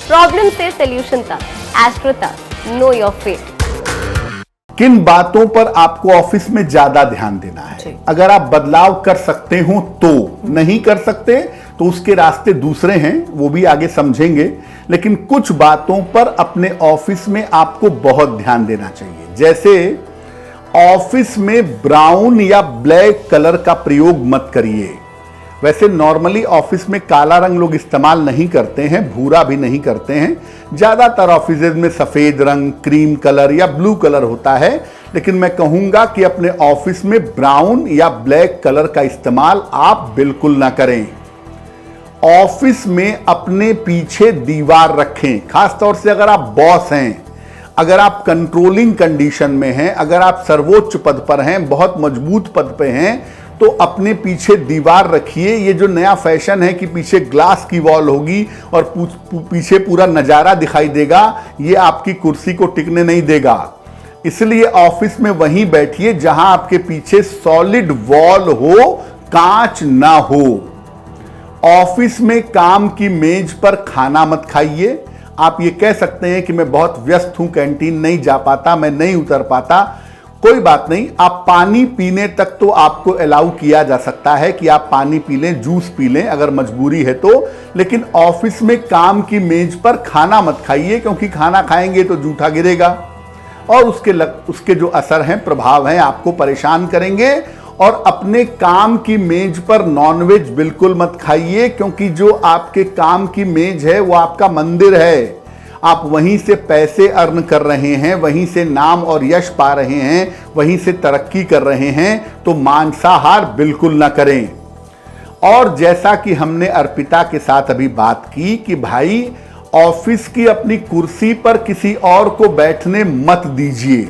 Problem से solution तक, astro तक, नो योर फेट। किन बातों पर आपको ऑफिस में ज्यादा ध्यान देना है? अगर आप बदलाव कर सकते हो तो, नहीं कर सकते तो उसके रास्ते दूसरे हैं, वो भी आगे समझेंगे। लेकिन कुछ बातों पर अपने ऑफिस में आपको बहुत ध्यान देना चाहिए। जैसे ऑफिस में ब्राउन या ब्लैक कलर का प्रयोग मत करिए। वैसे नॉर्मली ऑफिस में काला रंग लोग इस्तेमाल नहीं करते हैं, भूरा भी नहीं करते हैं। ज्यादातर ऑफिसेज में सफेद रंग, क्रीम कलर या ब्लू कलर होता है। लेकिन मैं कहूंगा कि अपने ऑफिस में ब्राउन या ब्लैक कलर का इस्तेमाल आप बिल्कुल ना करें। ऑफिस में अपने पीछे दीवार रखें, खासतौर से अगर आप बॉस हैं, अगर आप कंट्रोलिंग कंडीशन में हैं, अगर आप सर्वोच्च पद पर हैं, बहुत मजबूत पद पे हैं, तो अपने पीछे दीवार रखिए। ये जो नया फैशन है कि पीछे ग्लास की वॉल होगी और पीछे पूरा नजारा दिखाई देगा, ये आपकी कुर्सी को टिकने नहीं देगा। इसलिए ऑफिस में वहीं बैठिए जहां आपके पीछे सॉलिड वॉल हो, कांच ना हो। ऑफिस में काम की मेज पर खाना मत खाइए। आप ये कह सकते हैं कि मैं बहुत व्यस्त हूं, कैंटीन नहीं जा पाता, मैं नहीं उतर पाता। कोई बात नहीं, आप पानी पीने तक तो आपको अलाउ किया जा सकता है कि आप पानी पी लें, जूस पी लें अगर मजबूरी है तो। लेकिन ऑफिस में काम की मेज पर खाना मत खाइए, क्योंकि खाना खाएंगे तो जूठा गिरेगा और उसके जो असर हैं, प्रभाव हैं, आपको परेशान करेंगे। और अपने काम की मेज पर नॉनवेज बिल्कुल मत खाइए, क्योंकि जो आपके काम की मेज है वो आपका मंदिर है। आप वहीं से पैसे अर्न कर रहे हैं, वहीं से नाम और यश पा रहे हैं, वहीं से तरक्की कर रहे हैं। तो मांसाहार बिल्कुल ना करें। और जैसा कि हमने अर्पिता के साथ अभी बात की कि भाई ऑफिस की अपनी कुर्सी पर किसी और को बैठने मत दीजिए।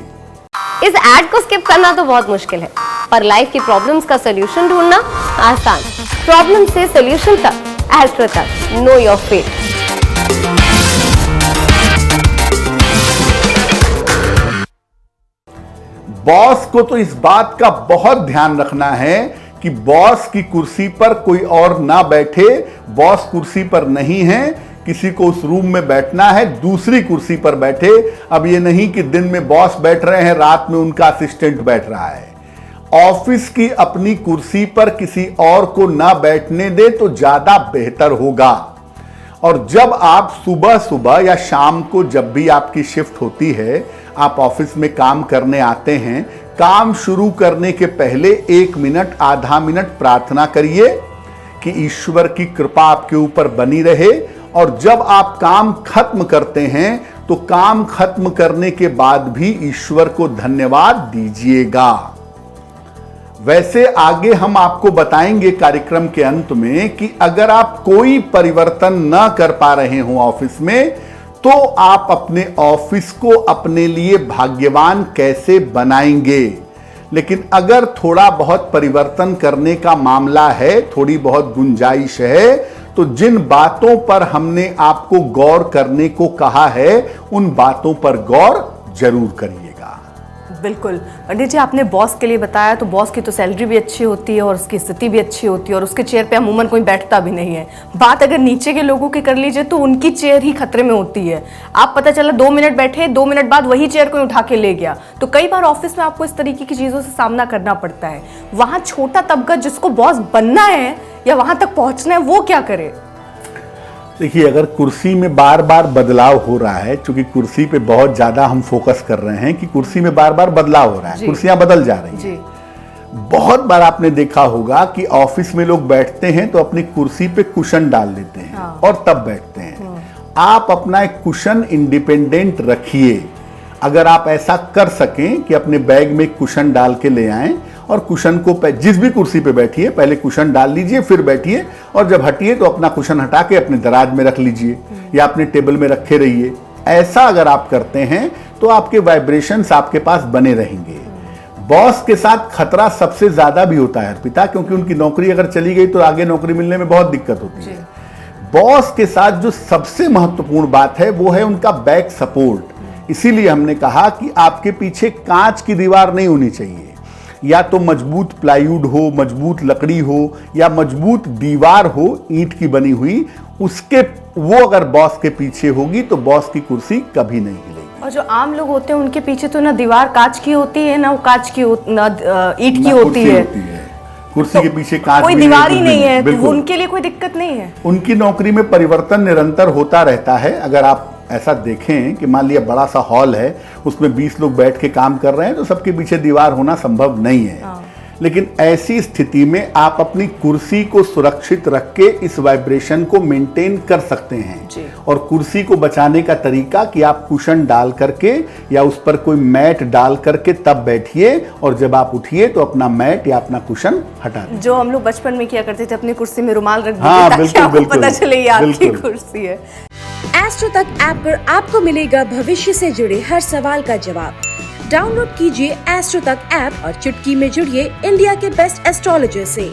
इस एड को स्किप करना तो बहुत मुश्किल है, पर लाइफ की प्रॉब्लम्स का सोल्यूशन ढूंढना आसान। प्रॉब्लम से सोल्यूशन तक, एस्ट्रो तक, नो योर फेट। बॉस को तो इस बात का बहुत ध्यान रखना है कि बॉस की कुर्सी पर कोई और ना बैठे। बॉस कुर्सी पर नहीं है, किसी को उस रूम में बैठना है, दूसरी कुर्सी पर बैठे। अब ये नहीं कि दिन में बॉस बैठ रहे हैं, रात में उनका असिस्टेंट बैठ रहा है। ऑफिस की अपनी कुर्सी पर किसी और को ना बैठने दे तो ज्यादा बेहतर होगा। और जब आप सुबह सुबह या शाम को, जब भी आपकी शिफ्ट होती है, आप ऑफिस में काम करने आते हैं, काम शुरू करने के पहले 1 मिनट, आधा मिनट प्रार्थना करिए कि ईश्वर की कृपा आपके ऊपर बनी रहे। और जब आप काम खत्म करते हैं तो काम खत्म करने के बाद भी ईश्वर को धन्यवाद दीजिएगा। वैसे आगे हम आपको बताएंगे कार्यक्रम के अंत में कि अगर आप कोई परिवर्तन न कर पा रहे हो ऑफिस में, तो आप अपने ऑफिस को अपने लिए भाग्यवान कैसे बनाएंगे। लेकिन अगर थोड़ा बहुत परिवर्तन करने का मामला है, थोड़ी बहुत गुंजाइश है, तो जिन बातों पर हमने आपको गौर करने को कहा है, उन बातों पर गौर जरूर करिएगा। बिल्कुल पंडित जी, आपने बॉस के लिए बताया, तो बॉस की तो सैलरी भी अच्छी होती है और उसकी स्थिति भी अच्छी होती है और उसके चेयर पे अमूमन कोई बैठता भी नहीं है। बात अगर नीचे के लोगों की कर लीजिए तो उनकी चेयर ही खतरे में होती है। आप पता चला 2 मिनट बैठे, 2 मिनट बाद वही चेयर कोई उठा के ले गया। तो कई बार ऑफिस में आपको इस तरीके की चीज़ों से सामना करना पड़ता है। वहाँ छोटा तबका जिसको बॉस बनना है या वहाँ तक पहुँचना है, वो क्या करे? देखिए, अगर कुर्सी में बार बार बदलाव हो रहा है, क्योंकि कुर्सी पे बहुत ज्यादा हम फोकस कर रहे हैं कि कुर्सी में बार बार बदलाव हो रहा है, कुर्सियां बदल जा रही हैं। बहुत बार आपने देखा होगा कि ऑफिस में लोग बैठते हैं तो अपनी कुर्सी पे कुशन डाल लेते हैं और तब बैठते हैं। आप अपना एक कुशन इंडिपेंडेंट रखिए। अगर आप ऐसा कर सकें कि अपने बैग में कुशन डाल के ले आएं और कुशन को जिस भी कुर्सी पे बैठिए पहले कुशन डाल लीजिए, फिर बैठिए, और जब हटिए तो अपना कुशन हटा के अपने दराज में रख लीजिए या अपने टेबल में रखे रहिए। ऐसा अगर आप करते हैं तो आपके वाइब्रेशंस आपके पास बने रहेंगे। बॉस के साथ खतरा सबसे ज्यादा भी होता है अर्पिता, क्योंकि उनकी नौकरी अगर चली गई तो आगे नौकरी मिलने में बहुत दिक्कत होती है। बॉस के साथ जो सबसे महत्वपूर्ण बात है वो है उनका बैक सपोर्ट। इसीलिए हमने कहा कि आपके पीछे कांच की दीवार नहीं होनी चाहिए, या तो मजबूत प्लाईवुड हो, मजबूत लकड़ी हो, या मजबूत दीवार हो ईंट की बनी हुई, उसके वो अगर बॉस के पीछे होगी तो बॉस की कुर्सी कभी नहीं हिलेगी। और जो आम लोग होते हैं उनके पीछे तो ना दीवार कांच की होती है, ना वो कांच की ना ईंट की ना होती कुर्सी है। कुर्सी के पीछे कांच कोई भी दीवार ही कुछ भी नहीं है, तो बिल्कुल। उनके लिए कोई दिक्कत नहीं है। उनकी नौकरी में परिवर्तन निरंतर होता रहता है। अगर आप ऐसा देखें कि मान लिया बड़ा सा हॉल है, उसमें 20 लोग बैठ के काम कर रहे हैं, तो सबके पीछे दीवार होना संभव नहीं है। लेकिन ऐसी स्थिति में आप अपनी कुर्सी को सुरक्षित रख के इस वाइब्रेशन को मेंटेन कर सकते हैं। जी। और कुर्सी को बचाने का तरीका कि आप कुशन डाल करके या उस पर कोई मैट डाल करके तब बैठिए, और जब आप उठिए तो अपना मैट या अपना कुशन हटा दीजिए। जो हम लोग बचपन में किया करते थे, अपनी कुर्सी में रुमाल रख दीजिए, हाँ, ताकि बिल्कुल, आपको बिल्कुल, पता चले ये आपकी बिल्कुल। कुर्सी है। एस्ट्रो तक ऐप पर आपको मिलेगा भविष्य से जुड़े हर सवाल का जवाब। डाउनलोड कीजिए एस्ट्रो तक ऐप और चुटकी में जुड़िए इंडिया के बेस्ट एस्ट्रोलॉजर से।